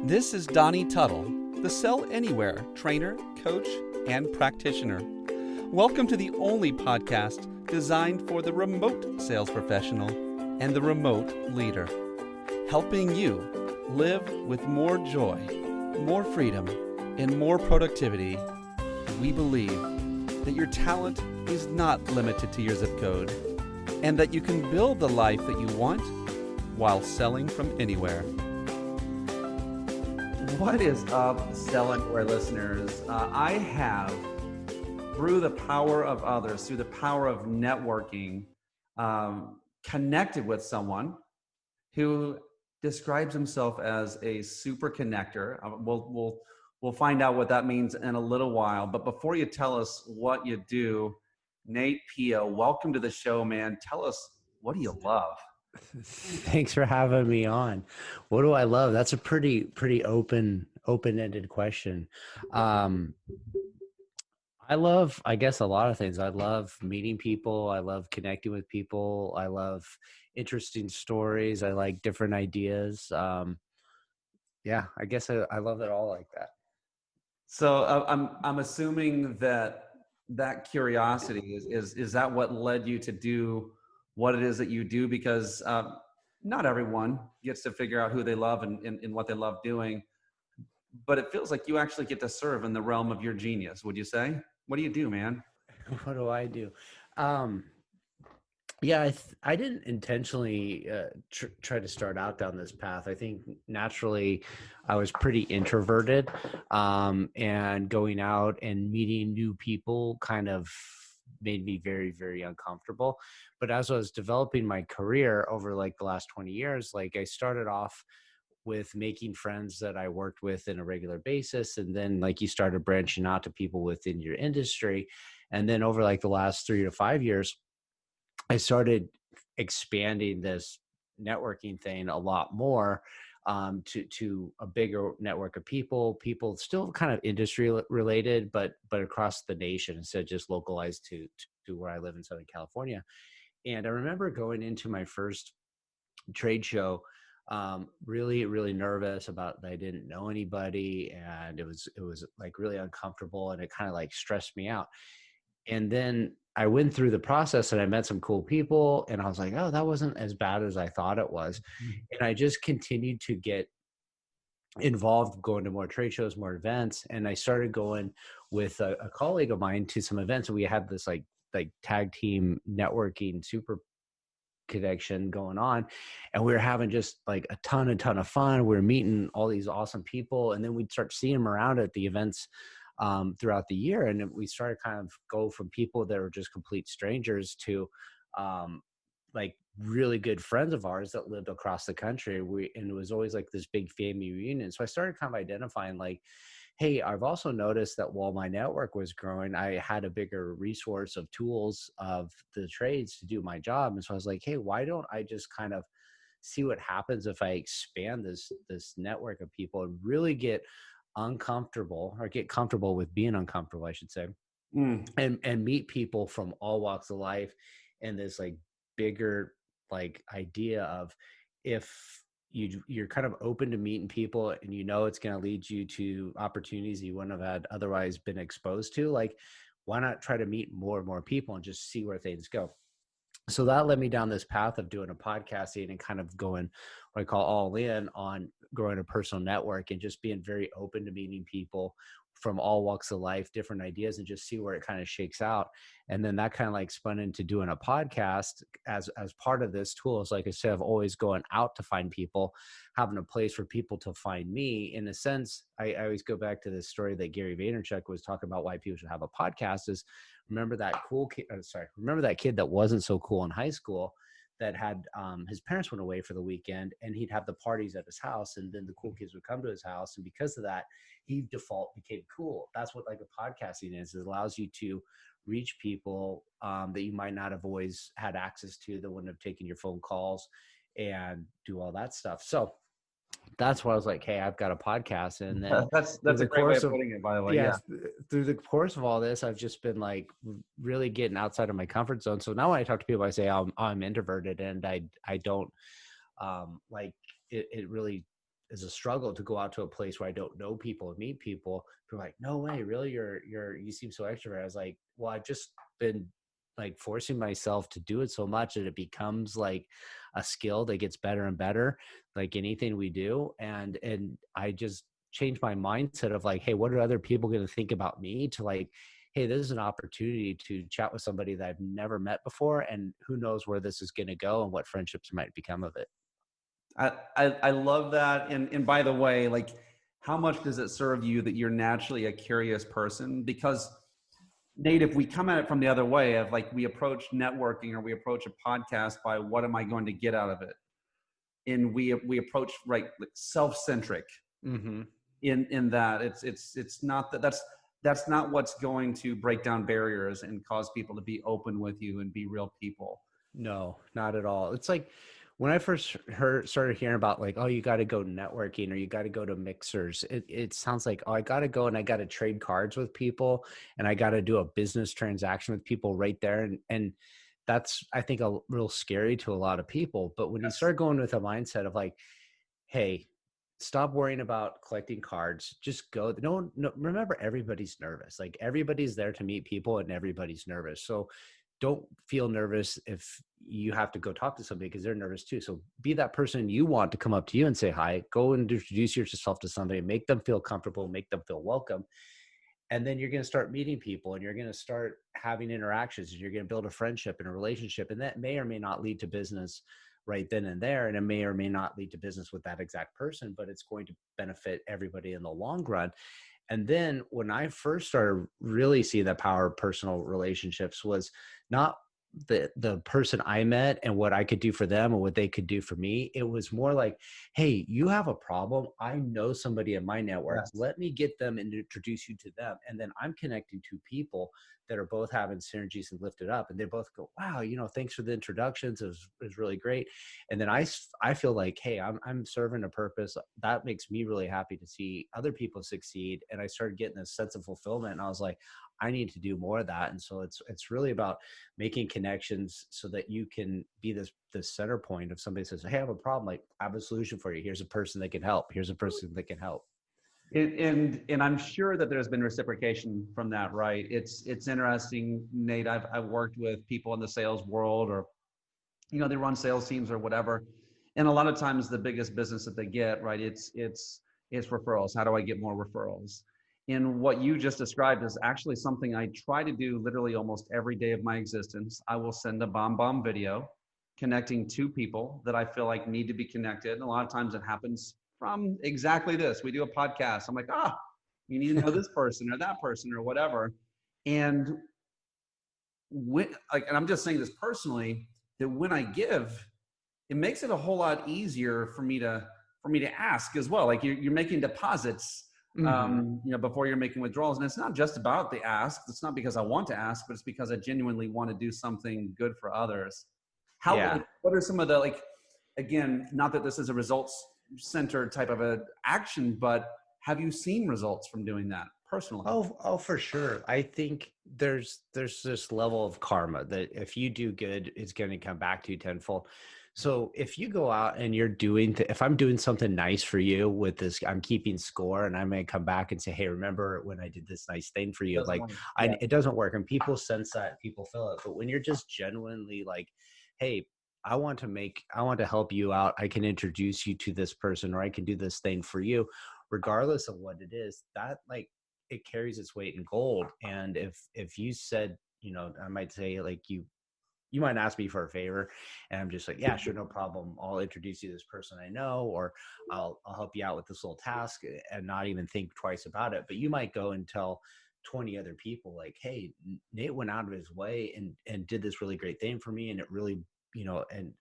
This is Donnie Tuttle, the Sell Anywhere trainer, coach, and practitioner. Welcome to the only podcast designed for the remote sales professional and the remote leader, helping you live with more joy, more freedom, and more productivity. We believe that your talent is not limited to your zip code, and that you can build the life that you want while selling from anywhere. What is up, Sell Anywhere listeners? I have, through the power of others, through the power of networking, connected with someone who describes himself as a super connector. We'll find out what that means in a little while. But before you tell us what you do, Nate Peo, welcome to the show, man. Tell us, what do you love? Thanks for having me on. What do I love? That's a pretty open-ended question. I love, I guess, a lot of things. I love meeting people. I love connecting with people. I love interesting stories. I like different ideas. Yeah, I guess I love it all like that. So I'm assuming that curiosity is that what led you to do what it is that you do? Because not everyone gets to figure out who they love and what they love doing, but it feels like you actually get to serve in the realm of your genius. Would you say? What do you do, man? What do I do? Yeah, I didn't intentionally try to start out down this path. I think naturally I was pretty introverted, and going out and meeting new people kind of made me very, very uncomfortable. But as I was developing my career over like the last 20 years, like I started off with making friends that I worked with in a regular basis. And then like you started branching out to people within your industry. And then over like the last 3 to 5 years, I started expanding this networking thing a lot more, to a bigger network of people still kind of industry related, but across the nation instead of just localized to where I live in Southern California. And I remember going into my first trade show, really, really nervous about that I didn't know anybody. And it was like really uncomfortable, and it kind of like stressed me out. And then I went through the process and I met some cool people, and I was like, oh, that wasn't as bad as I thought it was. And I just continued to get involved, going to more trade shows, more events. And I started going with a colleague of mine to some events. And we had this like tag team networking super connection going on. And we were having just like a ton of fun. We were meeting all these awesome people. And then we'd start seeing them around at the events throughout the year. And we started kind of go from people that were just complete strangers to like really good friends of ours that lived across the country. And it was always like this big family reunion. So I started kind of identifying like, hey, I've also noticed that while my network was growing, I had a bigger resource of tools of the trades to do my job. And so I was like, hey, why don't I just kind of see what happens if I expand this network of people and really get uncomfortable, or get comfortable with being uncomfortable, I should say, and meet people from all walks of life, and this like bigger like idea of, if you're kind of open to meeting people and you know it's going to lead you to opportunities you wouldn't have had otherwise been exposed to, like why not try to meet more and more people and just see where things go. So that led me down this path of doing a podcasting and kind of going what I call all in on growing a personal network and just being very open to meeting people from all walks of life, different ideas, and just see where it kind of shakes out. And then that kind of like spun into doing a podcast as part of this tool. Is like, instead of always going out to find people, having a place for people to find me. In a sense, I always go back to this story that Gary Vaynerchuk was talking about why people should have a podcast is, remember that kid that wasn't so cool in high school that had his parents went away for the weekend, and he'd have the parties at his house, and then the cool kids would come to his house, and because of that he default became cool. That's what like a podcasting is. It allows you to reach people that you might not have always had access to, that wouldn't have taken your phone calls and do all that stuff. So that's why I was like, hey, I've got a podcast. And then that's a great way of putting it, by the way. Yeah. Through the course of all this, I've just been like really getting outside of my comfort zone. So now when I talk to people, I say I'm introverted, and I don't like it really is a struggle to go out to a place where I don't know people and meet people. People are like, no way, really? You seem so extrovert. I was like, well, I've just been like forcing myself to do it so much that it becomes like a skill that gets better and better, like anything we do. And I just changed my mindset of like, hey, what are other people going to think about me, to like, hey, this is an opportunity to chat with somebody that I've never met before, and who knows where this is going to go and what friendships might become of it. I love that. And by the way, like, how much does it serve you that you're naturally a curious person? Because Nate, if we come at it from the other way of like, we approach networking or we approach a podcast by what am I going to get out of it? And we approach like self-centric in that it's not that's not what's going to break down barriers and cause people to be open with you and be real people. No, not at all. It's like when I first started hearing about like, oh, you got to go networking or you got to go to mixers. It sounds like, oh, I got to go and I got to trade cards with people and I got to do a business transaction with people right there. And that's, I think, a real scary to a lot of people. But when you start going with a mindset of like, hey, stop worrying about collecting cards, just go. No, remember, everybody's nervous. Like, everybody's there to meet people and everybody's nervous. So don't feel nervous if you have to go talk to somebody because they're nervous too. So be that person you want to come up to you and say hi. Go and introduce yourself to somebody, make them feel comfortable, make them feel welcome. And then you're going to start meeting people and you're going to start having interactions and you're going to build a friendship and a relationship. And that may or may not lead to business right then and there. And it may or may not lead to business with that exact person, but it's going to benefit everybody in the long run. And then when I first started really seeing the power of personal relationships was not the person I met and what I could do for them and what they could do for me. It was more like, hey, you have a problem. I know somebody in my network. Yes. Let me get them and introduce you to them. And then I'm connecting two people that are both having synergies and lifted up. And they both go, wow, thanks for the introductions. It was really great. And then I feel like, hey, I'm serving a purpose. That makes me really happy to see other people succeed. And I started getting this sense of fulfillment. And I was like, I need to do more of that. And so it's really about making connections so that you can be this center point. If somebody says, hey, I have a problem, like, I have a solution for you. Here's a person that can help. Here's a person that can help. And I'm sure that there's been reciprocation from that, right? It's interesting, Nate. I've worked with people in the sales world, or they run sales teams or whatever, and a lot of times the biggest business that they get, right? It's referrals. How do I get more referrals? And what you just described is actually something I try to do literally almost every day of my existence. I will send a bomb video connecting two people that I feel like need to be connected. And a lot of times it happens from exactly this. We do a podcast. I'm like, you need to know this person or that person or whatever. And and I'm just saying this personally, that when I give, it makes it a whole lot easier for me to ask as well. Like, you're making deposits, before you're making withdrawals. And it's not just about the ask. It's not because I want to ask, but it's because I genuinely want to do something good for others. What are some of the, again, not that this is a results centered type of a action, but have you seen results from doing that personally? Oh, for sure. I think there's this level of karma that if you do good, it's going to come back to you tenfold. So if you go out and you're if I'm doing something nice for you with this, I'm keeping score, and I may come back and say, hey, remember when I did this nice thing for you? It doesn't work, and people sense that, people feel it. But when you're just genuinely like, hey, I want to help you out. I can introduce you to this person, or I can do this thing for you, regardless of what it is, that it carries its weight in gold. And if you said, I might say you might ask me for a favor, and I'm just like, yeah, sure, no problem. I'll introduce you to this person I know, or I'll help you out with this little task, and not even think twice about it. But you might go and tell 20 other people like, hey, Nate went out of his way and did this really great thing for me. And it really, and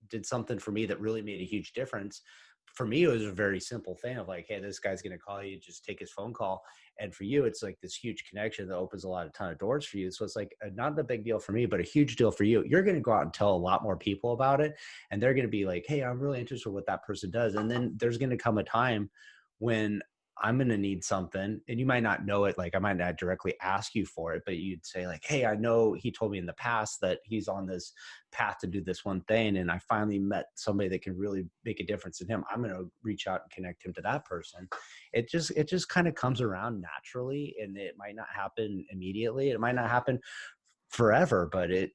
did something for me that really made a huge difference. For me, it was a very simple thing of like, hey, this guy's going to call you, just take his phone call. And for you, it's like this huge connection that opens a ton of doors for you. So it's like not a big deal for me, but a huge deal for you. You're going to go out and tell a lot more people about it. And they're going to be like, hey, I'm really interested in what that person does. And then there's going to come a time when I'm going to need something, and you might not know it. Like I might not directly ask you for it, but you'd say like, hey, I know he told me in the past that he's on this path to do this one thing. And I finally met somebody that can really make a difference in him. I'm going to reach out and connect him to that person. It just kind of comes around naturally, and it might not happen immediately. It might not happen forever, but it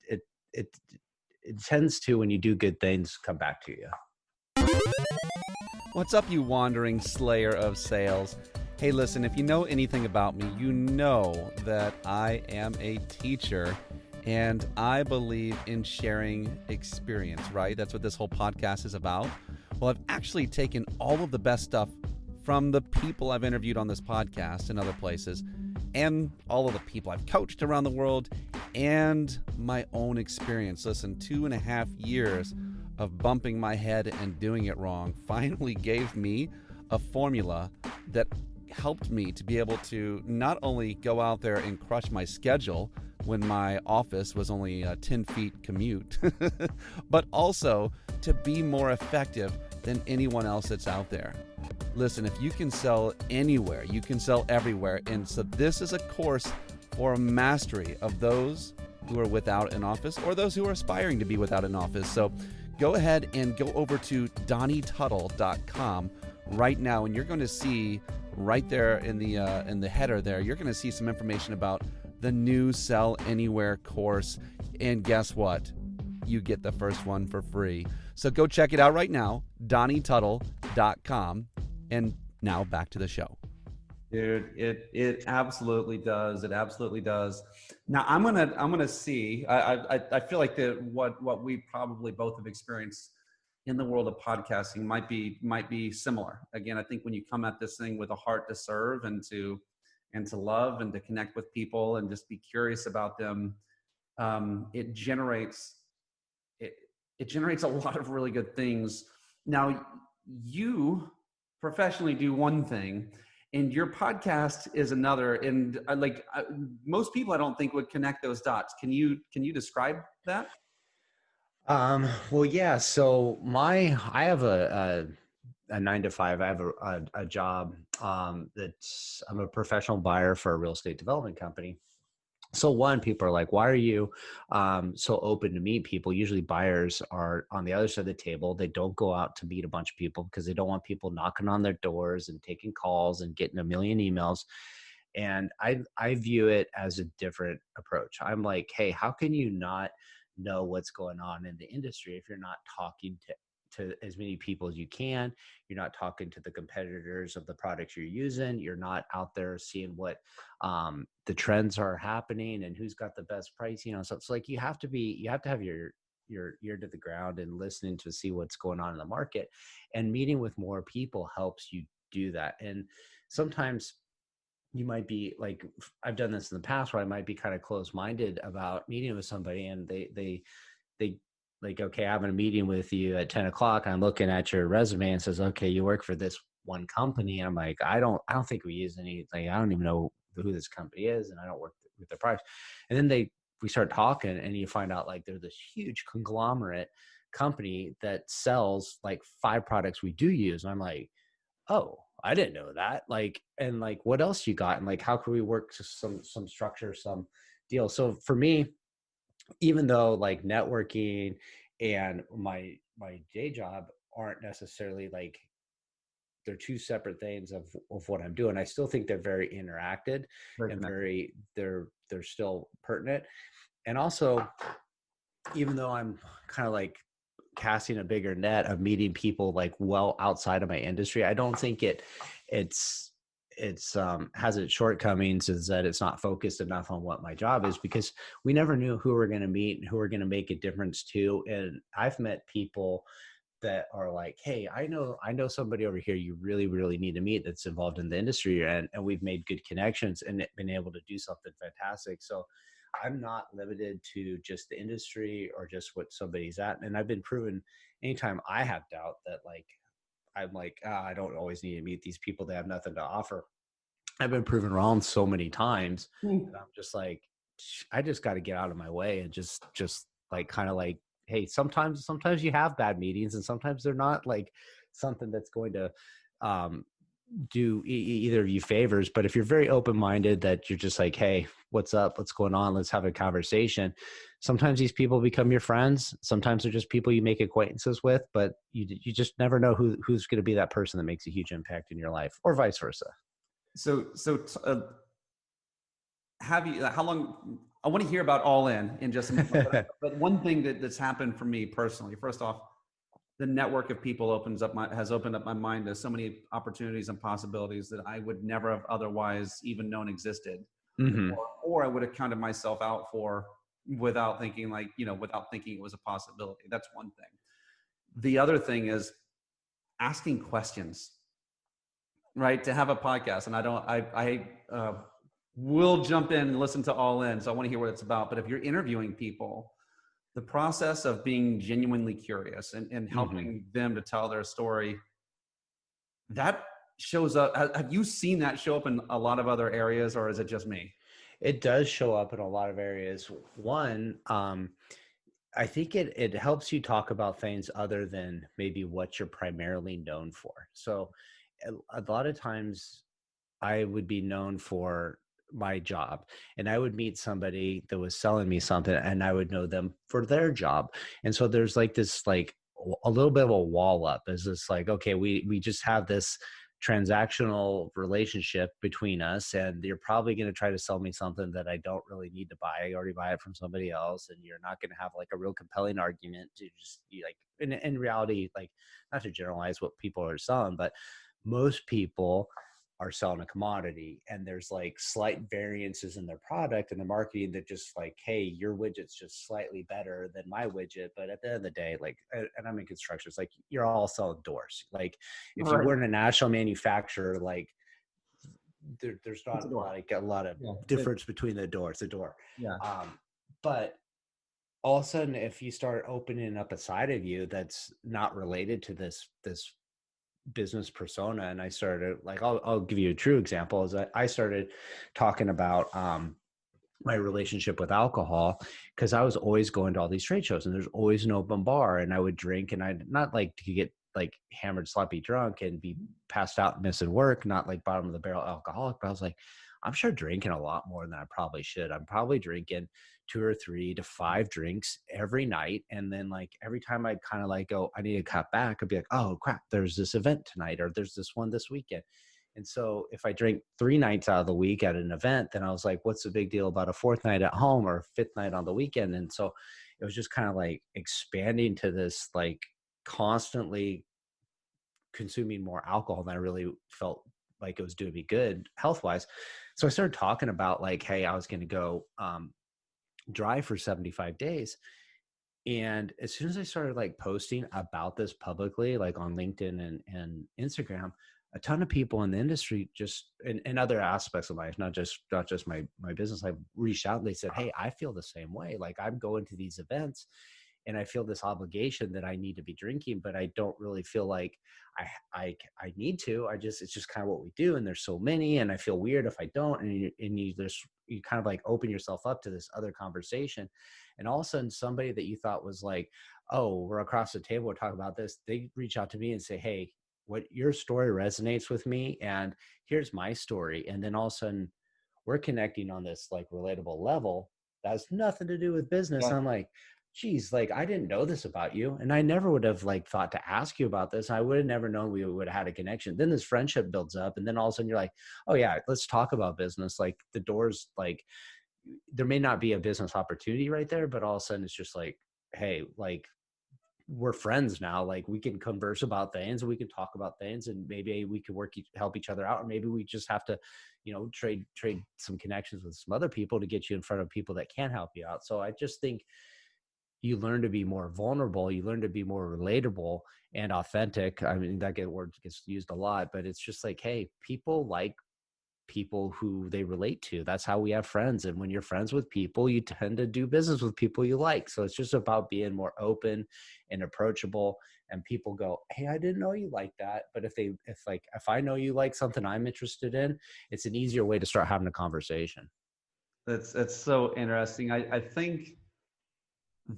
tends to, when you do good things, come back to you. What's up, you wandering slayer of sales? Hey, listen, if you know anything about me, you know that I am a teacher and I believe in sharing experience, right? That's what this whole podcast is about. Well, I've actually taken all of the best stuff from the people I've interviewed on this podcast and other places, and all of the people I've coached around the world, and my own experience. Listen, 2.5 years of bumping my head and doing it wrong finally gave me a formula that helped me to be able to not only go out there and crush my schedule when my office was only a 10 feet commute, but also to be more effective than anyone else that's out there. Listen, if you can sell anywhere, you can sell everywhere. And so this is a course for mastery of those who are without an office or those who are aspiring to be without an office. So go ahead and go over to donnietuttle.com right now, and you're going to see right there in the header there, you're going to see some information about the new Sell Anywhere course. And guess what? You get the first one for free. So go check it out right now, donnietuttle.com. And now back to the show. Dude, it absolutely does. It absolutely does. Now I'm gonna see. I feel like what we probably both have experienced in the world of podcasting might be similar. Again, I think when you come at this thing with a heart to serve and to love and to connect with people and just be curious about them, it generates a lot of really good things. Now you professionally do one thing, and your podcast is another. And most people, I don't think would connect those dots. Can you describe that? Well, yeah. So I have a 9 to 5. I have a job I'm a professional buyer for a real estate development company. So one, people are like, why are you so open to meet people? Usually buyers are on the other side of the table. They don't go out to meet a bunch of people because they don't want people knocking on their doors and taking calls and getting a million emails. And I view it as a different approach. I'm like, hey, how can you not know what's going on in the industry if you're not talking to as many people as you can? You're not talking to the competitors of the products you're using. You're not out there seeing what the trends are happening and who's got the best price. So it's like you have to have your ear to the ground and listening to see what's going on in the market. And meeting with more people helps you do that. And sometimes you might be like, I've done this in the past where I might be kind of closed-minded about meeting with somebody, and they like, okay, I'm having a meeting with you at 10 o'clock. I'm looking at your resume and says, okay, you work for this one company. And I'm like, I don't think we use any, like, I don't even know who this company is, and I don't work with their products. And then we start talking, and you find out like they're this huge conglomerate company that sells like 5 products we do use. And I'm like, oh, I didn't know that. Like, and like, what else you got? And like, how can we work to some structure, some deal? So for me, even though like networking and my day job aren't necessarily like, they're 2 separate things of what I'm doing, I still think they're very interacted and they're still pertinent. And also, even though I'm kind of like casting a bigger net of meeting people like well outside of my industry, I don't think it's has its shortcomings, is that it's not focused enough on what my job is, because we never knew who we're going to meet and who we're going to make a difference to. And I've met people that are like, hey, I know somebody over here you really, really need to meet that's involved in the industry. And we've made good connections and been able to do something fantastic. So I'm not limited to just the industry or just what somebody's at. And I've been proven anytime I have doubt that like, I'm like, I don't always need to meet these people. They have nothing to offer. I've been proven wrong so many times. And I'm just like, I just got to get out of my way and just like, kind of like, hey, sometimes you have bad meetings, and sometimes they're not like something that's going to do either of you favors. But if you're very open-minded, that you're just like, hey, what's up? What's going on? Let's have a conversation. Sometimes these people become your friends. Sometimes they're just people you make acquaintances with, but you just never know who's going to be that person that makes a huge impact in your life, or vice versa. Have you, how long, I want to hear about All In just a minute, but one thing that's happened for me personally, first off, the network of people has opened up my mind to so many opportunities and possibilities that I would never have otherwise even known existed, Mm-hmm. or I would have counted myself out for without thinking without thinking it was a possibility. That's one thing. The other thing is asking questions, right? To have a podcast, and I will jump in and listen to All In, so I want to hear what it's about. But if you're interviewing people, the process of being genuinely curious and helping them to tell their story, that shows up. Have you seen that show up in a lot of other areas, or is it just me? It does show up in a lot of areas. One, I think it helps you talk about things other than maybe what you're primarily known for. So a lot of times I would be known for my job, and I would meet somebody that was selling me something, and I would know them for their job. And so there's like this, like a little bit of a wall up. Is this like, okay, we just have this transactional relationship between us, and you're probably going to try to sell me something that I don't really need to buy. I already buy it from somebody else, and you're not going to have like a real compelling argument to just be like, in reality, like, not to generalize what people are selling, but most people are selling a commodity, and there's like slight variances in their product and the marketing that just like, hey, your widget's just slightly better than my widget. But at the end of the day, like, and I'm in construction, it's like you're all selling doors. Like if you weren't a national manufacturer, like there's not like a lot of difference between the door. Yeah. But all of a sudden, if you start opening up a side of you that's not related to this business persona, and I started like, I'll give you a true example, is that I started talking about my relationship with alcohol, because I was always going to all these trade shows and there's always an open bar, and I would drink, and I'd not like to get like hammered sloppy drunk and be passed out and missing work, not like bottom of the barrel alcoholic, but I was like, I'm sure drinking a lot more than I probably should. I'm probably drinking 2 or 3 to 5 drinks every night. And then like every time I'd kind of like go, I need to cut back, I'd be like, oh crap, there's this event tonight, or there's this one this weekend. And so if I drink 3 nights out of the week at an event, then I was like, what's the big deal about a 4th night at home or a 5th night on the weekend? And so it was just kind of like expanding to this, like constantly consuming more alcohol than I really felt like it was doing me good health wise. So I started talking about like, hey, I was going to go dry for 75 days. And as soon as I started like posting about this publicly, like on LinkedIn and Instagram, a ton of people in the industry, just in other aspects of life, not just my business, I reached out and they said, hey, I feel the same way. Like I'm going to these events and I feel this obligation that I need to be drinking, but I don't really feel like I need to. It's just kind of what we do. And there's so many, and I feel weird if I don't. And you kind of like open yourself up to this other conversation. And all of a sudden somebody that you thought was like, oh, we're across the table, we're talking about this. They reach out to me and say, hey, what your story resonates with me, and here's my story. And then all of a sudden we're connecting on this like relatable level that has nothing to do with business. Yeah. I'm like, geez, like I didn't know this about you, and I never would have like thought to ask you about this. I would have never known we would have had a connection. Then this friendship builds up, and then all of a sudden you're like, oh yeah, let's talk about business. Like the doors, like there may not be a business opportunity right there, but all of a sudden it's just like, hey, like we're friends now. Like we can converse about things, and we can talk about things, and maybe we can help each other out, or maybe we just have to, trade some connections with some other people to get you in front of people that can help you out. So I just think you learn to be more vulnerable, you learn to be more relatable and authentic. I mean, that word gets used a lot, but it's just like, hey, people like people who they relate to. That's how we have friends. And when you're friends with people, you tend to do business with people you like. So it's just about being more open and approachable, and people go, hey, I didn't know you like that. But if I know you like something I'm interested in, it's an easier way to start having a conversation. That's so interesting. I think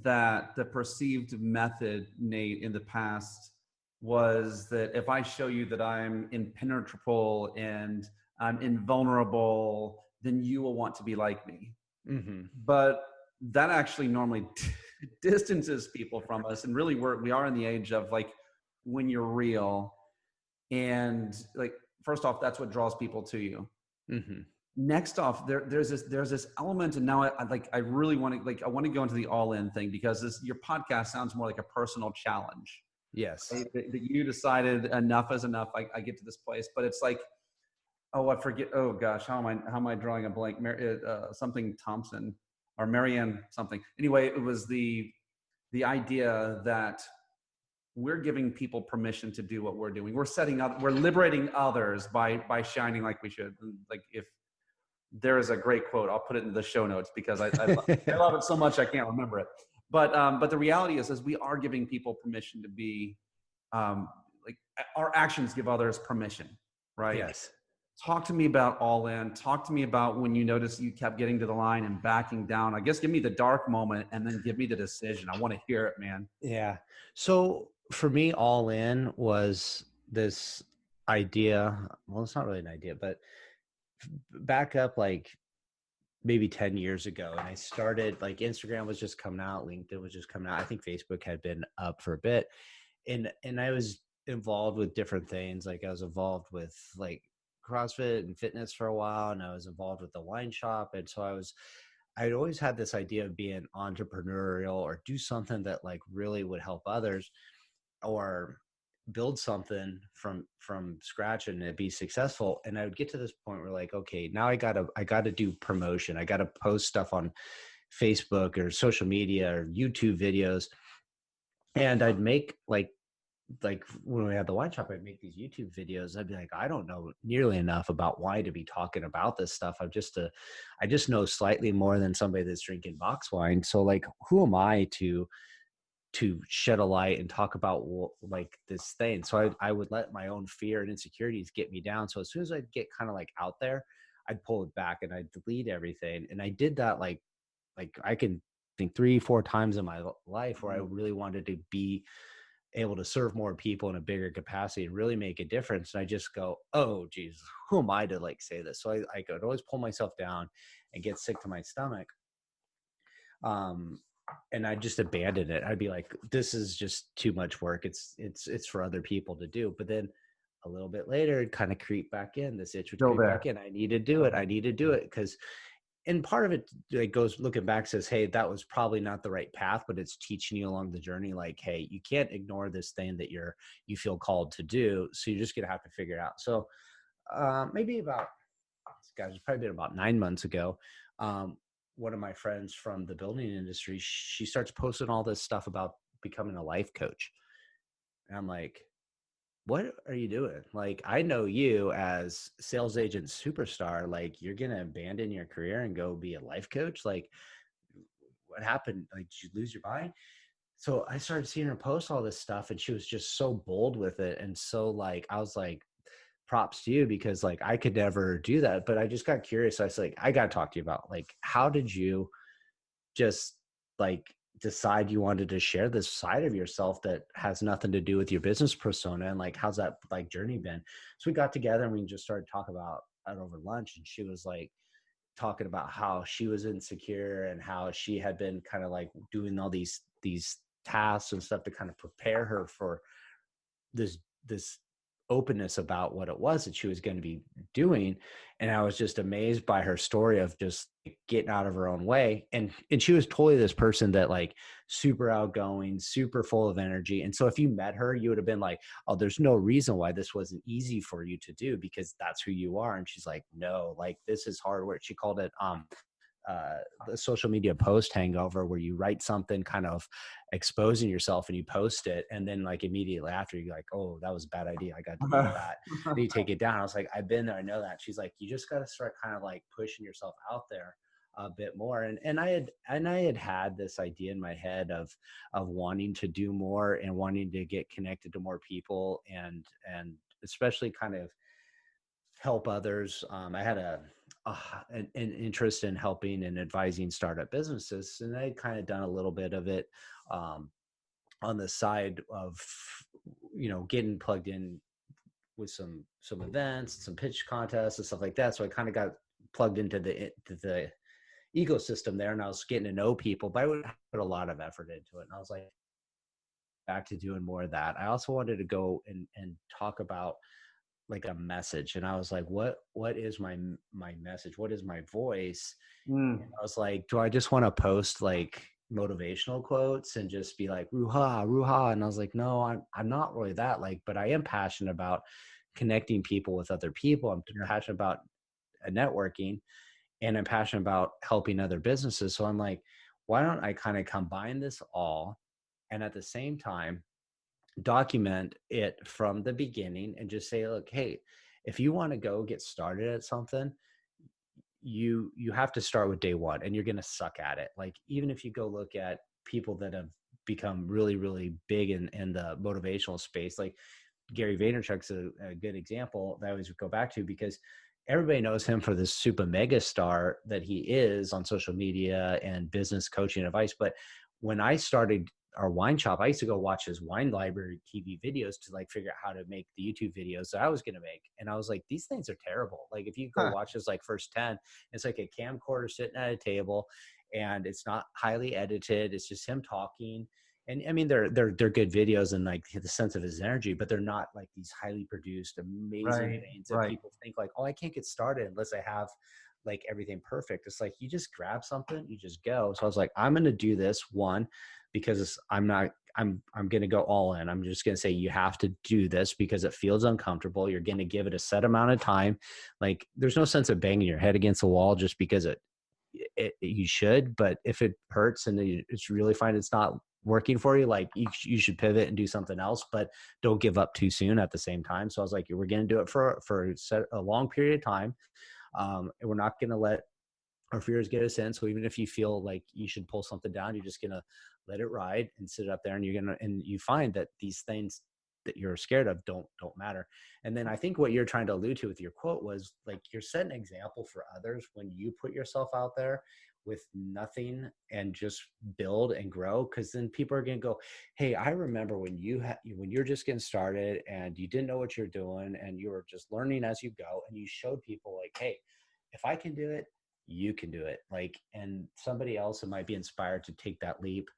that the perceived method, Nate, in the past was that if I show you that I'm impenetrable and I'm invulnerable, then you will want to be like me. Mm-hmm. But that actually normally distances people from us. And really, we are in the age of like when you're real, and like first off, that's what draws people to you. Mm-hmm. Next off, there's this element, and now I really want to I want to go into the all in thing, because your podcast sounds more like a personal challenge. Yes. Right? That you decided enough is enough. I get to this place, but it's like, oh, I forget. Oh gosh, how am I drawing a blank? Something Thompson or Marianne something. Anyway, it was the idea that we're giving people permission to do what we're doing. We're liberating others by shining like we should. Like if there is a great quote, I'll put it in the show notes because I love it so much I can't remember it. But the reality is we are giving people permission to be, like our actions give others permission, right? Yes. Talk to me about all in. Talk to me about when you notice you kept getting to the line and backing down. I guess give me the dark moment and then give me the decision. I want to hear it, man. Yeah. So for me, all in was this idea. Well, it's not really an idea, but back up like maybe 10 years ago. And I started, like, Instagram was just coming out, LinkedIn was just coming out. I think Facebook had been up for a bit. And I was involved with different things. Like I was involved with like CrossFit and fitness for a while, and I was involved with the wine shop. And so I'd always had this idea of being entrepreneurial or do something that like really would help others, or build something from scratch and it be successful. And I would get to this point where like, okay, now I gotta do promotion. I gotta post stuff on Facebook or social media or YouTube videos. And I'd make like when we had the wine shop, I'd make these YouTube videos. I'd be like, I don't know nearly enough about wine to be talking about this stuff. I just know slightly more than somebody that's drinking box wine. So like, who am I to shed a light and talk about like this thing? So I would let my own fear and insecurities get me down. So as soon as I'd get kind of like out there, I'd pull it back and I'd delete everything. And I did that like I can think 3-4 times in my life where I really wanted to be able to serve more people in a bigger capacity and really make a difference. And I just go, oh geez, who am I to like say this? So I could always pull myself down and get sick to my stomach. And I just abandoned it. I'd be like, this is just too much work. It's for other people to do. But then a little bit later, it kind of creep back in. This itch would creep back in. I need to do it. Because, and part of it, like, goes looking back, says, hey, that was probably not the right path, but it's teaching you along the journey. Like, hey, you can't ignore this thing that you feel called to do. So you're just going to have to figure it out. So maybe about, guys, it's probably been about 9 months ago. One of my friends from the building industry, she starts posting all this stuff about becoming a life coach. And I'm like, what are you doing? Like, I know you as sales agent superstar. Like, you're going to abandon your career and go be a life coach? Like, what happened? Like, did you lose your mind? So I started seeing her post all this stuff, and she was just so bold with it. And so like, I was like, props to you, because like I could never do that. But I just got curious. I was like, I got to talk to you about, like, how did you just like decide you wanted to share this side of yourself that has nothing to do with your business persona? And like, how's that like journey been? So we got together and we just started talking about it over lunch. And she was like talking about how she was insecure and how she had been kind of like doing all these tasks and stuff to kind of prepare her for this openness about what it was that she was going to be doing. And I was just amazed by her story of just getting out of her own way. And she was totally this person that like super outgoing, super full of energy. And so if you met her, you would have been like, oh, there's no reason why this wasn't easy for you to do, because that's who you are. And she's like, no, like, this is hard work. She called it the social media post hangover, where you write something kind of exposing yourself and you post it, and then like immediately after you're like, oh, that was a bad idea, I got to do that. Then you take it down. I was like, I've been there, I know that. She's like, you just got to start kind of like pushing yourself out there a bit more. And I had this idea in my head of wanting to do more and wanting to get connected to more people, and especially kind of help others. I had an interest in helping and advising startup businesses, and I'd kind of done a little bit of it on the side of, getting plugged in with some events, some pitch contests and stuff like that. So I kind of got plugged into the ecosystem there, and I was getting to know people, but I would put a lot of effort into it. And I was like, back to doing more of that. I also wanted to go and talk about like a message. And I was like, what is my message? What is my voice? And I was like, do I just want to post like motivational quotes and just be like, ruha, ruha? And I was like, no, I'm not really that, like, but I am passionate about connecting people with other people. I'm passionate about networking, and I'm passionate about helping other businesses. So I'm like, why don't I kind of combine this all, and at the same time document it from the beginning and just say, look, hey, if you want to go get started at something, you have to start with day one, and you're going to suck at it. Like, even if you go look at people that have become really, really big in the motivational space, like Gary Vaynerchuk's a good example that I always go back to, because everybody knows him for this super mega star that he is on social media and business coaching advice. But when I started our wine shop, I used to go watch his wine library TV videos to like figure out how to make the YouTube videos that I was going to make. And I was like, these things are terrible. Like, if you go watch his like first 10, it's like a camcorder sitting at a table, and it's not highly edited. It's just him talking. And I mean, they're good videos and like the sense of his energy, but they're not like these highly produced, amazing things that people think like, oh, I can't get started unless I have like everything perfect. It's like, you just grab something, you just go. So I was like, I'm going to do this one, because I'm going to go all in. I'm just going to say, you have to do this because it feels uncomfortable. You're going to give it a set amount of time. Like, there's no sense of banging your head against the wall just because you should, but if it hurts and it's really fine, it's not working for you, like you should pivot and do something else, but don't give up too soon at the same time. So I was like, we're going to do it for a long period of time. And we're not going to let our fears get us in. So even if you feel like you should pull something down, you're just going to let it ride and sit up there, and you find that these things that you're scared of don't matter. And then I think what you're trying to allude to with your quote was like, you're setting an example for others when you put yourself out there with nothing and just build and grow. Because then people are going to go, hey, I remember when when you're just getting started and you didn't know what you're doing and you were just learning as you go, and you showed people like, hey, if I can do it, you can do it. Like, and somebody else who might be inspired to take that leap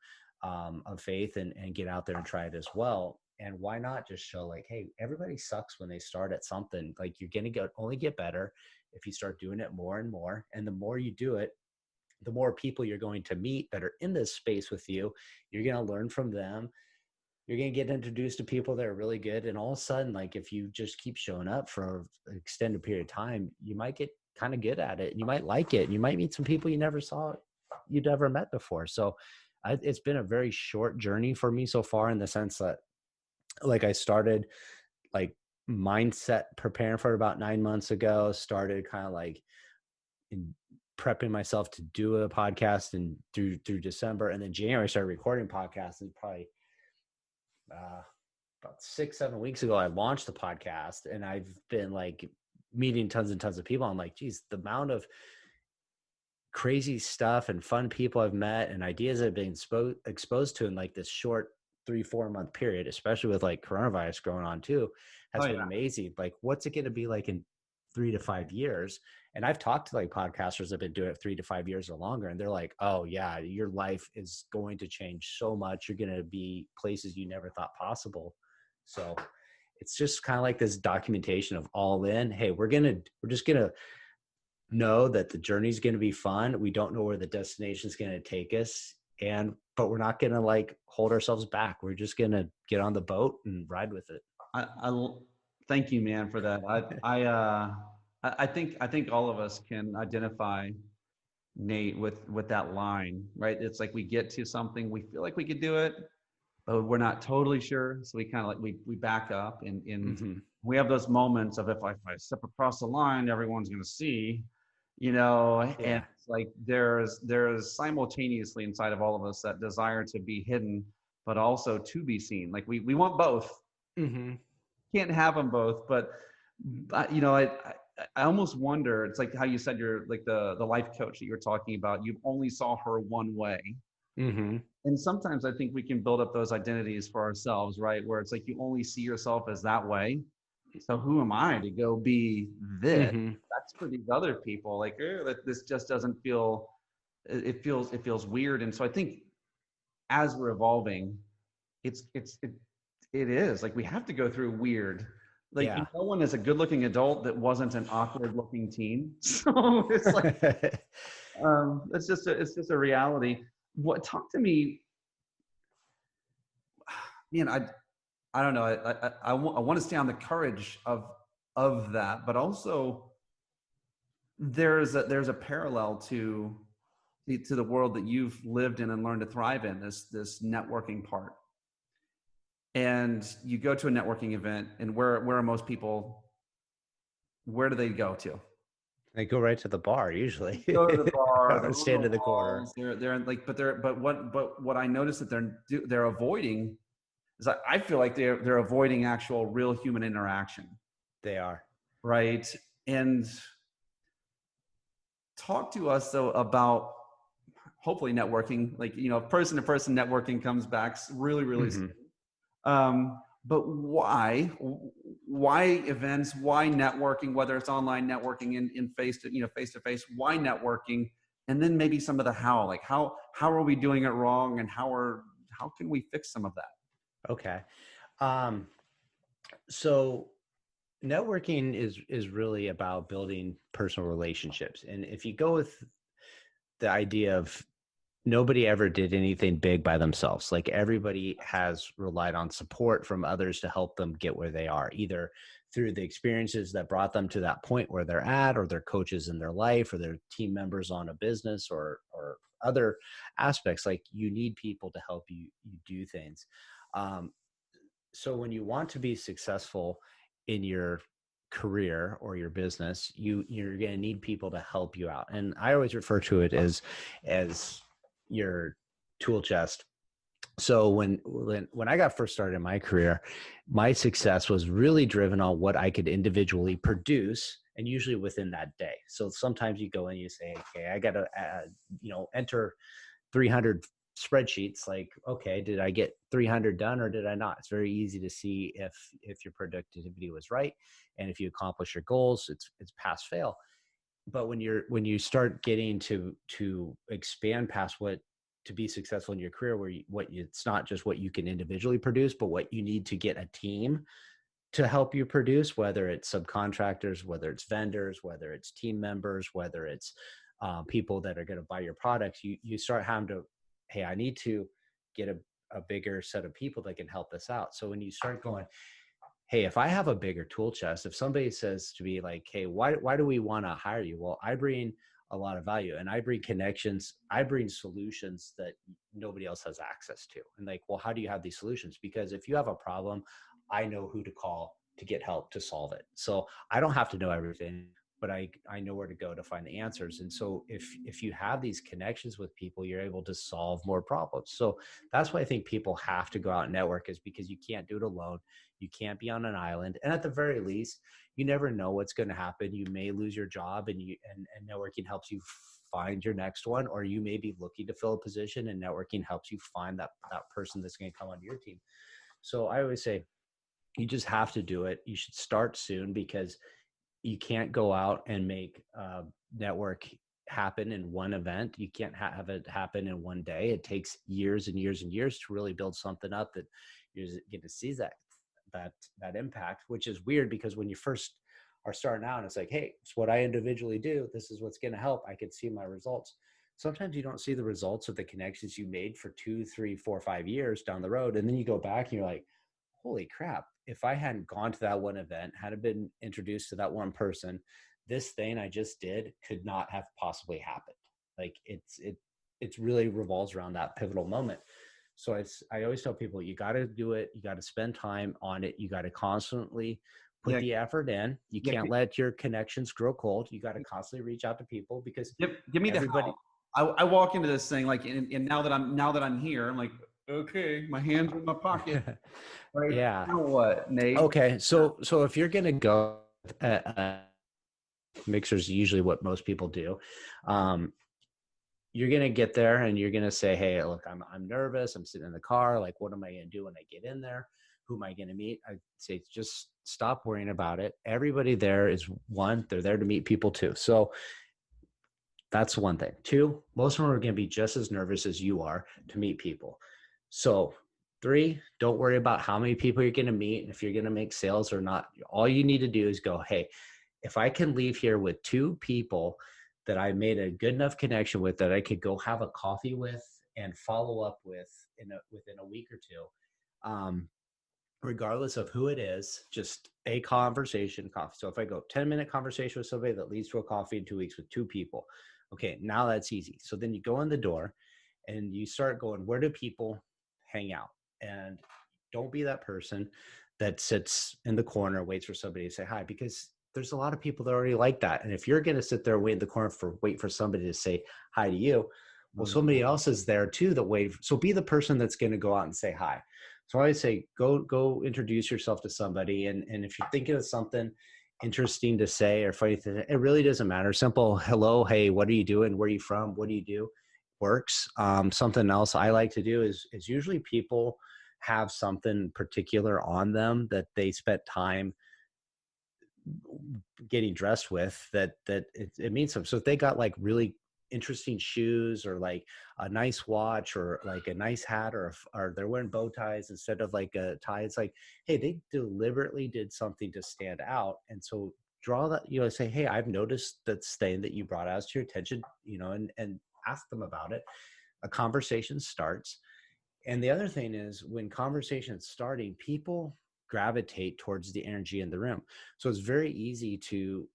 of faith and get out there and try it as well. And why not just show like, hey, everybody sucks when they start at something. Like, you're going to only get better if you start doing it more and more. And the more you do it, the more people you're going to meet that are in this space with you. You're going to learn from them. You're going to get introduced to people that are really good. And all of a sudden, like, if you just keep showing up for an extended period of time, you might get kind of good at it. And you might like it. And you might meet some people you'd never met before. So it's been a very short journey for me so far, in the sense that, like, I started like mindset preparing for it about 9 months ago, started kind of like prepping myself to do a podcast, and through December, and then January I started recording podcasts. And probably about 6-7 weeks ago I launched the podcast, and I've been like meeting tons and tons of people. I'm like, geez, the amount of crazy stuff and fun people I've met and ideas I've been exposed to in like this short 3-4 month period, especially with like coronavirus going on too, has been amazing. Like, what's it going to be like in 3 to 5 years? And I've talked to like podcasters that have been doing it 3 to 5 years or longer, and they're like, oh yeah, your life is going to change so much. You're going to be places you never thought possible. So it's just kind of like this documentation of all in. Hey, we're just going to know that the journey is going to be fun. We don't know where the destination is going to take us, but we're not going to like hold ourselves back. We're just going to get on the boat and ride with it. I thank you, man, for that. I think all of us can identify, Nate, with that line, right? It's like we get to something, we feel like we could do it, but we're not totally sure. So we kind of like, we back up, and we have those moments of, if I step across the line, everyone's going to see, and it's like there's simultaneously inside of all of us that desire to be hidden, but also to be seen. Like we want both. Can't have them both, but I almost wonder, it's like how you said you're like the life coach that you're talking about. You only saw her one way, Mm-hmm. And sometimes I think we can build up those identities for ourselves, right? Where it's like you only see yourself as that way. So who am I to go be this? Mm-hmm. That's for these other people. Like, this just doesn't feel. It feels weird. And so I think as we're evolving, it is like we have to go through weird. Like Yeah. no one is a good-looking adult that wasn't an awkward-looking teen. So it's like it's just a reality. What talk to me, man. I don't know. I want to stay on the courage of that, but also there's a parallel to the world that you've lived in and learned to thrive in, this networking part. And you go to a networking event, and where are most people? Where do they go to? They go right to the bar usually. Go to the bar. Or stand in the corner. They're like, but what I noticed that they're avoiding is I feel like they're avoiding actual real human interaction. They are. Right. And talk to us though about hopefully networking, like, person to person networking comes back really, really soon. But why events, why networking, whether it's online networking in face to face, why networking? And then maybe some of the how, like how are we doing it wrong, and how can we fix some of that? Okay. So networking is really about building personal relationships. And if you go with the idea of nobody ever did anything big by themselves, like everybody has relied on support from others to help them get where they are, either through the experiences that brought them to that point where they're at, or their coaches in their life, or their team members on a business, or other aspects. Like, you need people to help you do things. So when you want to be successful in your career or your business, you're going to need people to help you out. And I always refer to it as your tool chest. So when I got first started in my career, my success was really driven on what I could individually produce, and usually within that day. So sometimes you go in and you say, okay, I got to enter 300 spreadsheets. Like, okay, did I get 300 done or did I not? It's very easy to see if your productivity was right, and if you accomplish your goals, it's pass fail. But when you start getting to expand past to be successful in your career, it's not just what you can individually produce, but what you need to get a team to help you produce, whether it's subcontractors, whether it's vendors, whether it's team members, whether it's people that are going to buy your products, you start having to, hey, I need to get a bigger set of people that can help us out. So when you start going, hey, if I have a bigger tool chest, if somebody says to me like, hey, why do we want to hire you? Well, I bring a lot of value, and I bring connections. I bring solutions that nobody else has access to. And like, well, how do you have these solutions? Because if you have a problem, I know who to call to get help to solve it. So I don't have to know everything, but I know where to go to find the answers. And so if you have these connections with people, you're able to solve more problems. So that's why I think people have to go out and network, is because you can't do it alone. You can't be on an island. And at the very least, you never know what's going to happen. You may lose your job, and networking helps you find your next one, or you may be looking to fill a position, and networking helps you find that person that's going to come onto your team. So I always say, you just have to do it. You should start soon, because you can't go out and make network happen in one event. You can't have it happen in one day. It takes years and years and years to really build something up that you're going to see that impact, which is weird, because when you first are starting out and it's like, hey, it's what I individually do, this is what's going to help, I can see my results. Sometimes you don't see the results of the connections you made for 2, 3, 4, 5 years down the road. And then you go back and you're like, holy crap, if I hadn't gone to that one event, hadn't been introduced to that one person, this thing I just did could not have possibly happened. Like, it really revolves around that pivotal moment. So I always tell people, you got to do it. You got to spend time on it. You got to constantly put the effort in. You can't let your connections grow cold. You got to constantly reach out to people, because give me everybody. I walk into this thing like, and now that I'm here, I'm like, okay, my hands are in my pocket. Right? Yeah. Now what, Nate? Okay. So if you're going to go, mixers, usually what most people do, you're going to get there and you're going to say, hey, look, I'm nervous. I'm sitting in the car. Like, what am I going to do when I get in there? Who am I going to meet? I'd say just stop worrying about it. Everybody there is one, they're there to meet people too. So that's one thing. Two, most of them are going to be just as nervous as you are to meet people. So three, don't worry about how many people you're going to meet and if you're going to make sales or not. All you need to do is go, hey, if I can leave here with 2 people that I made a good enough connection with that I could go have a coffee with and follow up with within a week or two, regardless of who it is, just a conversation coffee. So if I go 10-minute conversation with somebody that leads to a coffee in 2 weeks with 2 people, okay, now that's easy. So then you go in the door and you start going, where do people hang out? And don't be that person that sits in the corner, waits for somebody to say hi, because there's a lot of people that already like that. And if you're going to sit there, wait in the corner wait for somebody to say hi to you, well, somebody else is there too that wait. So be the person that's going to go out and say hi. So I say, go introduce yourself to somebody. And if you're thinking of something interesting to say or funny, it really doesn't matter. Simple, hello, hey, what are you doing? Where are you from? What do you do? Works. Something else I like to do is usually people have something particular on them that they spent time getting dressed with that it means something. So if they got like really interesting shoes or like a nice watch or like a nice hat or they're wearing bow ties instead of like a tie, it's like, hey, they deliberately did something to stand out. And so draw that, say, hey, I've noticed that thing that you brought out to your attention, and ask them about it. A conversation starts. And the other thing is when conversation's starting, people gravitate towards the energy in the room. So it's very easy to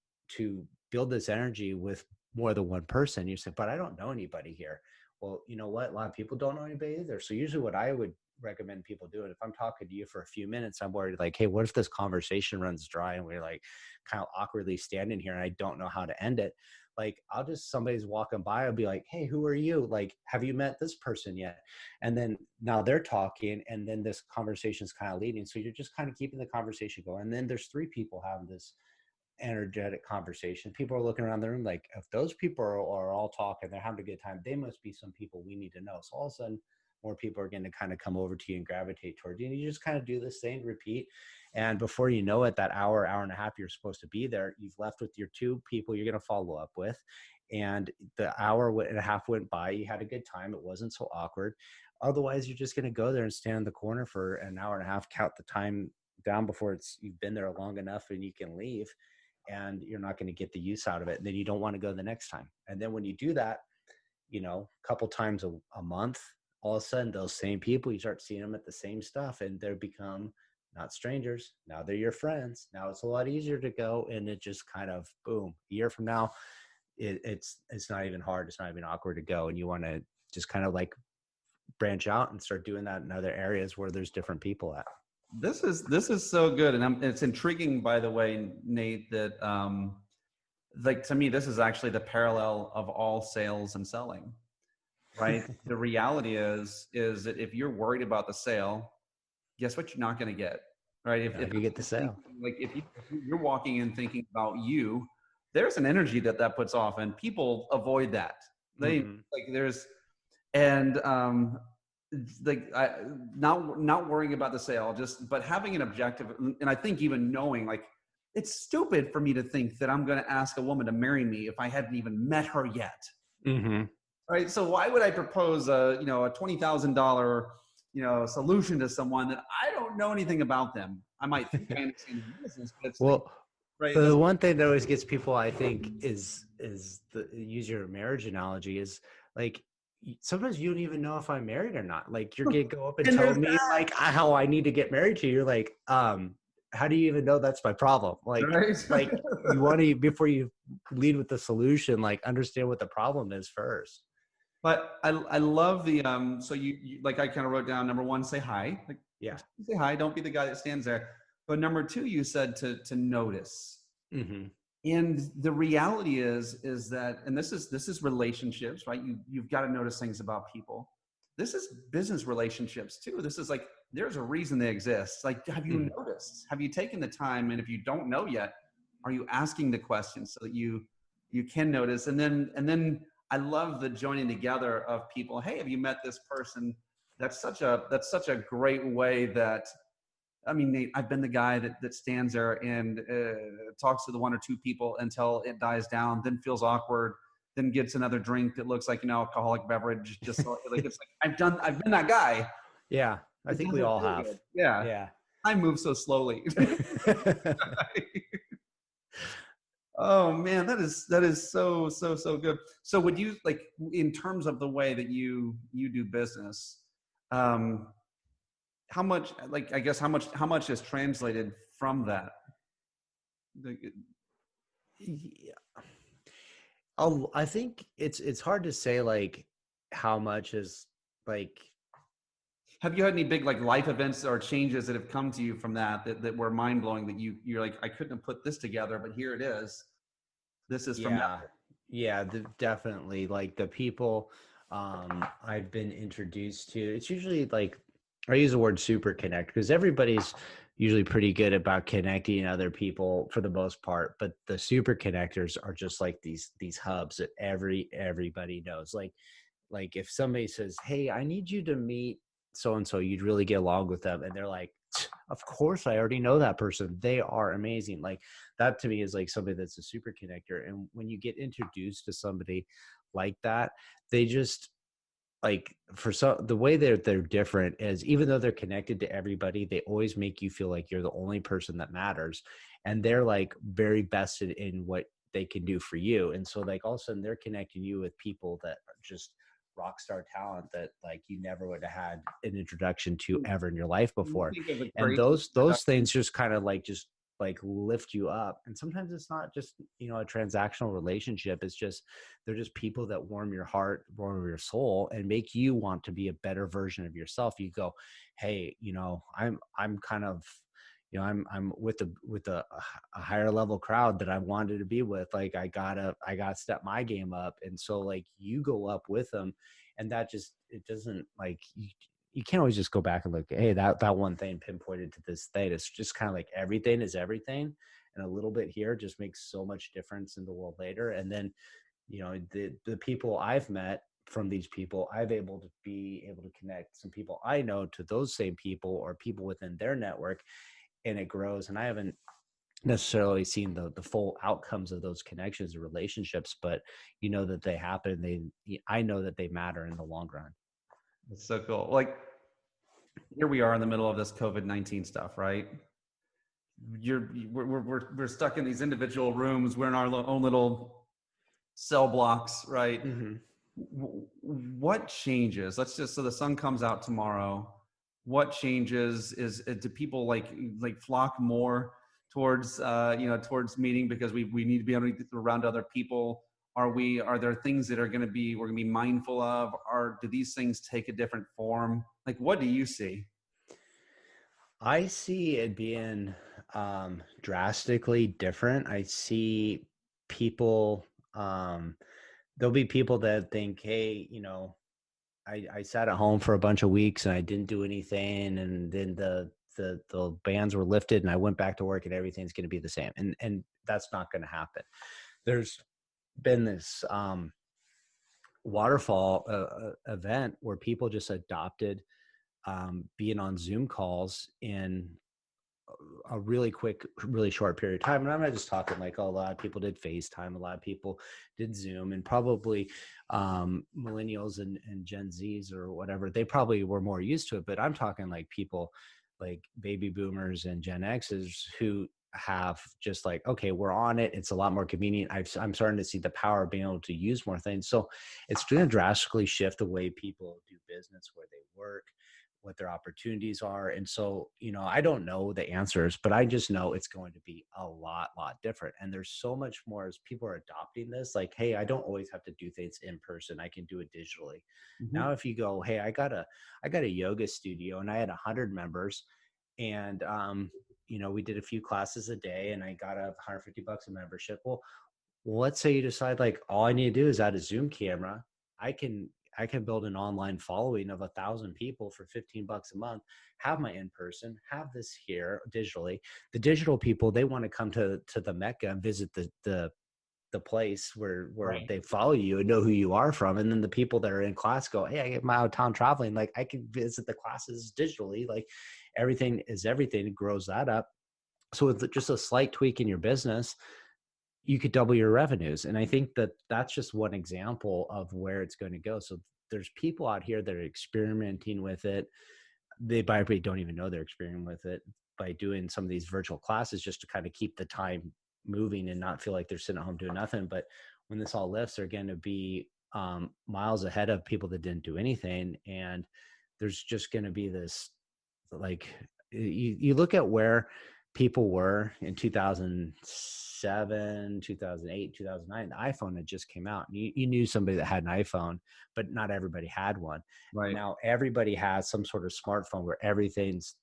build this energy with more than one person. You say, but I don't know anybody here. Well, you know what? A lot of people don't know anybody either. So usually what I would recommend people do it, if I'm talking to you for a few minutes, I'm worried like, hey, what if this conversation runs dry and we're like kind of awkwardly standing here and I don't know how to end it? Like somebody's walking by, I'll be like, hey, who are you? Like, have you met this person yet? And then now they're talking and then this conversation's kind of leading. So you're just kind of keeping the conversation going. And then there's 3 people having this energetic conversation. People are looking around the room like, if those people are all talking, they're having a good time, they must be some people we need to know. So all of a sudden, more people are going to kind of come over to you and gravitate towards you. And you just kind of do this thing, repeat. And before you know it, that hour and a half you're supposed to be there, you've left with your 2 people you're going to follow up with. And the hour and a half went by. You had a good time. It wasn't so awkward. Otherwise, you're just going to go there and stand in the corner for an hour and a half, count the time down before you've been there long enough and you can leave. And you're not going to get the use out of it. And then you don't want to go the next time. And then when you do that, a couple times a month, all of a sudden those same people, you start seeing them at the same stuff and they become not strangers. Now they're your friends. Now it's a lot easier to go. And it just kind of boom, a year from now, it's not even hard. It's not even awkward to go. And you want to just kind of like branch out and start doing that in other areas where there's different people at. This is so good. And it's intriguing, by the way, Nate, that like to me, this is actually the parallel of all sales and selling, right? The reality is that if you're worried about the sale, guess what? You're not going to get, right? If you get the sale, like if you're walking in thinking about you, there's an energy that puts off, and people avoid that. They like there's, and not worrying about the sale, but having an objective. And I think even knowing like, it's stupid for me to think that I'm going to ask a woman to marry me if I hadn't even met her yet. Right. So why would I propose a $20,000, solution to someone that I don't know anything about them? I might think I understand the business, but it's right. The one thing that always gets people, I think, is use your marriage analogy is like, sometimes you don't even know if I'm married or not. Like you're going to go up and tell me like how I need to get married to you. You're like, how do you even know that's my problem? Like, right. Like you want to, before you lead with the solution, like understand what the problem is first. But I love the, so you like, I kind of wrote down, number 1, say hi. Like, yeah. Say hi. Don't be the guy that stands there. But number 2, you said to notice. And the reality is that, and this is relationships, right? You've got to notice things about people. This is business relationships too. This is like, there's a reason they exist. Like, have you noticed? Have you taken the time? And if you don't know yet, are you asking the questions so that you can notice? And then I love the joining together of people. Hey, have you met this person? That's such a great way that, I mean, Nate, I've been the guy that stands there and talks to the one or two people until it dies down, then feels awkward, then gets another drink that looks like an alcoholic beverage. Just like, it's like, I've been that guy. Yeah. I It think we doesn't all feel have. good. Yeah. Yeah. I move so slowly. Oh man, that is so good. So would you, like, in terms of the way that you do business, um, how much, like, I guess how much is translated from that? Yeah. I think it's hard to say like how much is like. Have you had any big, like, life events or changes that have come to you from that were mind blowing, that you're like, I couldn't have put this together, but here it is. This is from Yeah. that. Yeah, definitely. Like the people I've been introduced to, it's usually like I use the word super connect because everybody's usually pretty good about connecting other people for the most part, but the super connectors are just like these hubs that everybody knows. Like if somebody says, "Hey, I need you to meet so and so," you'd really get along with them, and they're like, "Of course, I already know that person. They are amazing." Like that to me is like somebody that's a super connector. And when you get introduced to somebody like that, they just like for some the way they're different is even though they're connected to everybody, they always make you feel like you're the only person that matters, and they're like very vested in what they can do for you. And so like all of a sudden they're connecting you with people that are just rock star talent that like you never would have had an introduction to ever in your life Can you before. think of a And great those things just kind of like just like lift you up. And sometimes it's not just a transactional relationship. It's just they're just people that warm your heart, warm your soul, and make you want to be a better version of yourself. You go, hey, I'm kind of I'm with a higher level crowd that I wanted to be with. Like I gotta step my game up. And so like you go up with them, and that just, it doesn't like you can't always just go back and look, hey, that one thing pinpointed to this thing. It's just kind of like everything is everything. And a little bit here just makes so much difference in the world later. And then, the people I've met from these people, I've able to connect some people I know to those same people or people within their network, and it grows. And I haven't necessarily seen the full outcomes of those connections or relationships, but that they happen. I know that they matter in the long run. That's so cool. Like, here we are in the middle of this COVID-19 stuff, right? We're stuck in these individual rooms. We're in our own little cell blocks, right? Mm-hmm. What changes? Let's just, so the sun comes out tomorrow. What changes? Do people like flock more towards towards meeting because we need to be able to get around other people? Are there things that we're going to be mindful of? Or do these things take a different form? Like, what do you see? I see it being drastically different. I see people, there'll be people that think, hey, I sat at home for a bunch of weeks and I didn't do anything. And then the bans were lifted and I went back to work and everything's going to be the same. And that's not going to happen. There's been this waterfall event where people just adopted being on Zoom calls in a really quick, really short period of time. And I'm not just talking like, oh, a lot of people did FaceTime, a lot of people did Zoom, and probably millennials and Gen Zs or whatever, they probably were more used to it. But I'm talking like people like baby boomers and Gen X's who have just like, okay, we're on it. It's a lot more convenient. I'm starting to see the power of being able to use more things. So it's going to drastically shift the way people do business, where they work, what their opportunities are. And so, I don't know the answers, but I just know it's going to be a lot different. And there's so much more as people are adopting this, like, hey, I don't always have to do things in person. I can do it digitally. Mm-hmm. Now, if you go, hey, I got a yoga studio and I had 100 members, and, we did a few classes a day and I got $150 a membership. Well, let's say you decide like, all I need to do is add a Zoom camera. I can build an online following of 1,000 people for $15 a month, have my in-person, have this here digitally. The digital people, they want to come to the Mecca and visit the the place where Right. they follow you and know who you are from. And then the people that are in class go, hey, I get my out of town traveling. Like I can visit the classes digitally. Like everything is everything. It grows that up. So with just a slight tweak in your business, you could double your revenues. And I think that that's just one example of where it's going to go. So there's people out here that are experimenting with it. They probably don't even know they're experimenting with it by doing some of these virtual classes just to kind of keep the time moving and not feel like they're sitting at home doing nothing. But when this all lifts, they're going to be miles ahead of people that didn't do anything. And there's just going to be this, like, you look at where people were in 2007, 2008, 2009, the iPhone had just came out. And you knew somebody that had an iPhone, but not everybody had one. Right. Now everybody has some sort of smartphone where everything's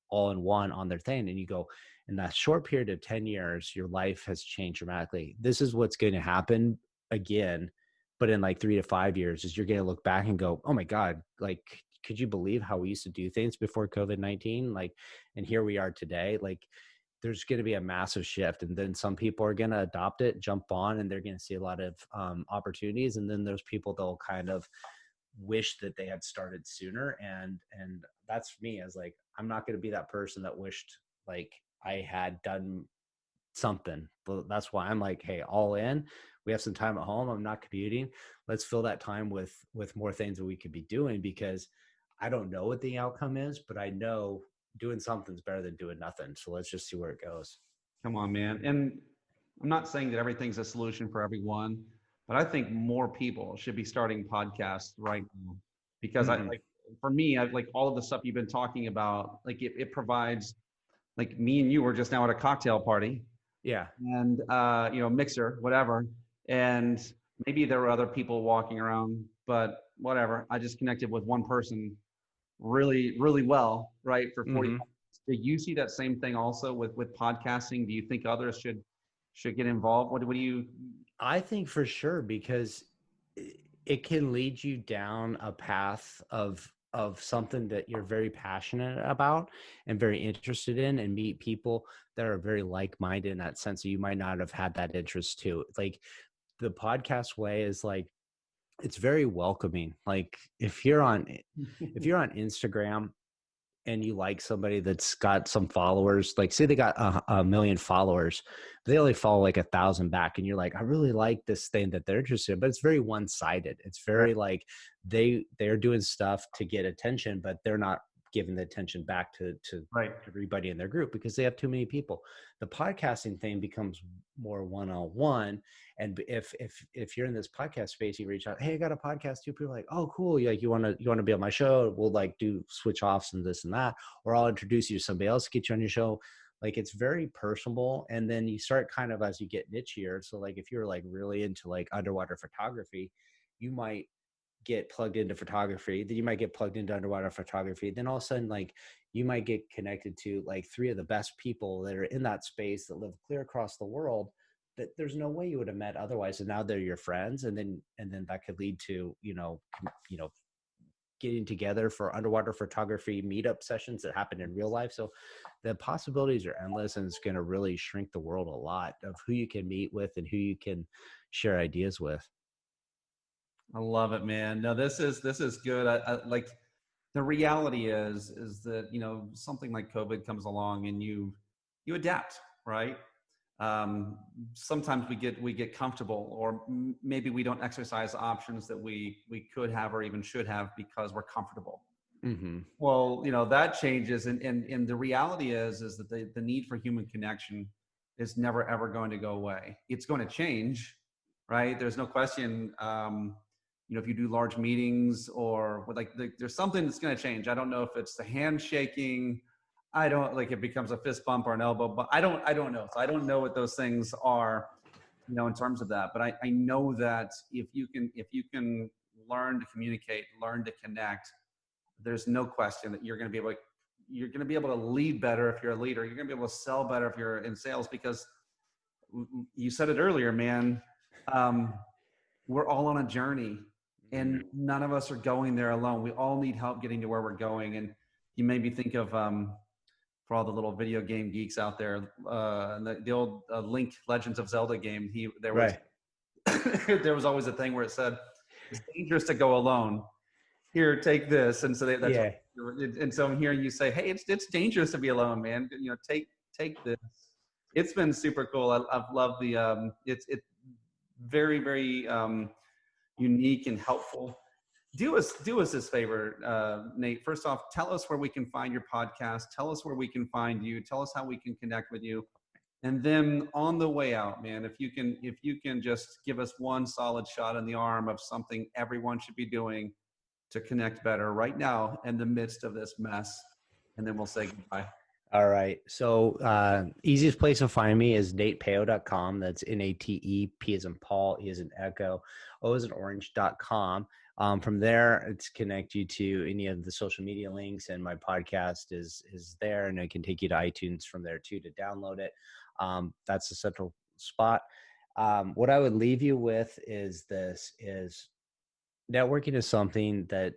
all in one on their thing. And you go, in that short period of 10 years, your life has changed dramatically. This is what's going to happen again, but in like 3 to 5 years is you're going to look back and go, oh my God, like, could you believe how we used to do things before COVID-19? Like, and here we are today. Like, there's going to be a massive shift. And then some people are going to adopt it, jump on, and they're going to see a lot of opportunities. And then there's people that'll kind of wish that they had started sooner. And that's me, as like, I'm not going to be that person that wished like I had done something. But that's why I'm like, hey, all in. We have some time at home. I'm not commuting. Let's fill that time with more things that we could be doing, because I don't know what the outcome is, but I know doing something's better than doing nothing. So let's just see where it goes. Come on, man. And I'm not saying that everything's a solution for everyone, but I think more people should be starting podcasts right now, because I like, for me, I like all of the stuff you've been talking about. Like it provides, like me and you were just now at a cocktail party, Yeah. and mixer, whatever, and maybe there were other people walking around, but whatever. I just connected with one person really, really well, right, for 40 minutes. Do you see that same thing also with podcasting? Do you think others should get involved? What do you? I think for sure, because it can lead you down a path of something that you're very passionate about and very interested in, and meet people that are very like-minded in that sense. So you might not have had that interest too. Like the podcast way is like, it's very welcoming. Like if you're on Instagram and you like somebody that's got some followers, like say they got a million followers, they only follow like 1,000 back. And you're like, I really like this thing that they're interested in, but it's very one-sided. It's very like they're doing stuff to get attention, but they're not giving the attention back to Right. everybody in their group because they have too many people. The podcasting thing becomes more one-on-one. And if you're in this podcast space, you reach out, hey, I got a podcast too. People are like, oh, cool. You want to be on my show? We'll like do switch offs and this and that, or I'll introduce you to somebody else, get you on your show. Like it's very personable. And then you start kind of, as you get nichier. So like if you're like really into like underwater photography, you might get plugged into photography, then you might get plugged into underwater photography. Then all of a sudden, like you might get connected to like 3 of the best people that are in that space that live clear across the world that there's no way you would have met otherwise. And now they're your friends. And then that could lead to, getting together for underwater photography meetup sessions that happen in real life. So the possibilities are endless, and it's going to really shrink the world a lot of who you can meet with and who you can share ideas with. I love it, man. No, this is good. I like, the reality is that, something like COVID comes along and you adapt, right? Sometimes we get comfortable, or maybe we don't exercise options that we could have or even should have because we're comfortable. Mm-hmm. Well, that changes. And the reality is that the need for human connection is never, ever going to go away. It's going to change, right? There's no question. If you do large meetings or there's something that's going to change. I don't know if it's the handshaking. I don't like it becomes a fist bump or an elbow, but I don't know. So I don't know what those things are, in terms of that. But I know that if you can learn to communicate, learn to connect, there's no question that you're going to be able to lead better if you're a leader. You're going to be able to sell better if you're in sales, because you said it earlier, man. We're all on a journey, and none of us are going there alone. We all need help getting to where we're going. And you made me think of, for all the little video game geeks out there, the old Link Legends of Zelda game. There was there was always a thing where it said, it's dangerous to go alone. Here, take this. And so and so I'm hearing you say, hey, it's dangerous to be alone, man. Take this. It's been super cool. I've loved it's very, very unique and helpful. Do us this favor, Nate. First off, tell us where we can find your podcast. Tell us where we can find you. Tell us how we can connect with you. And then on the way out, man, if you can just give us one solid shot in the arm of something everyone should be doing to connect better right now in the midst of this mess, and then we'll say goodbye. All right. So easiest place to find me is natepeo.com. That's NATE, P as in Paul, E as in Echo, O as in Orange.com. From there, it's connect you to any of the social media links, and my podcast is there, and I can take you to iTunes from there too to download it. That's the central spot. What I would leave you with is networking is something that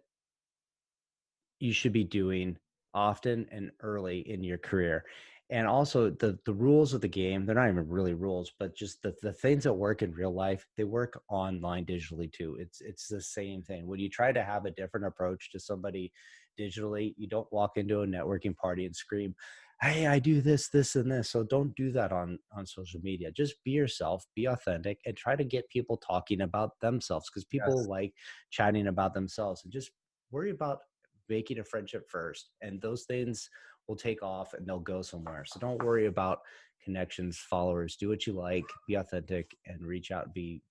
you should be doing often and early in your career. And also the rules of the game, they're not even really rules, but just the things that work in real life, they work online digitally too. It's the same thing. When you try to have a different approach to somebody digitally, you don't walk into a networking party and scream, hey, I do this, this, and this. So don't do that on social media. Just be yourself, be authentic, and try to get people talking about themselves, because people like chatting about themselves. And just worry about making a friendship first, and those things will take off and they'll go somewhere. So don't worry about connections, followers. Do what you like, be authentic, and reach out, be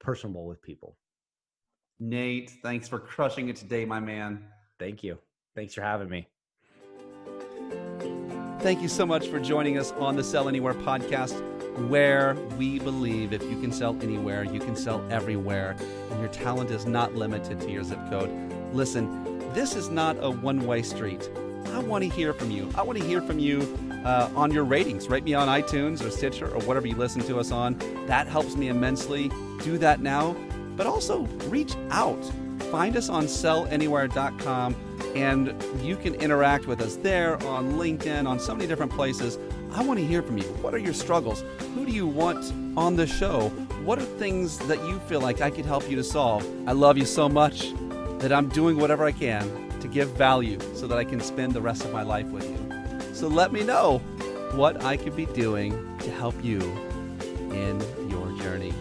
personable with people. Nate, thanks for crushing it today, my man. Thank you. Thanks for having me. Thank you so much for joining us on the Sell Anywhere podcast, where we believe if you can sell anywhere, you can sell everywhere, and your talent is not limited to your zip code. Listen, this is not a one-way street. I want to hear from you. I want to hear from you on your ratings. Rate me on iTunes or Stitcher or whatever you listen to us on. That helps me immensely. Do that now. But also reach out. Find us on sellanywhere.com, and you can interact with us there, on LinkedIn, on so many different places. I want to hear from you. What are your struggles? Who do you want on the show? What are things that you feel like I could help you to solve? I love you so much that I'm doing whatever I can to give value so that I can spend the rest of my life with you. So let me know what I could be doing to help you in your journey.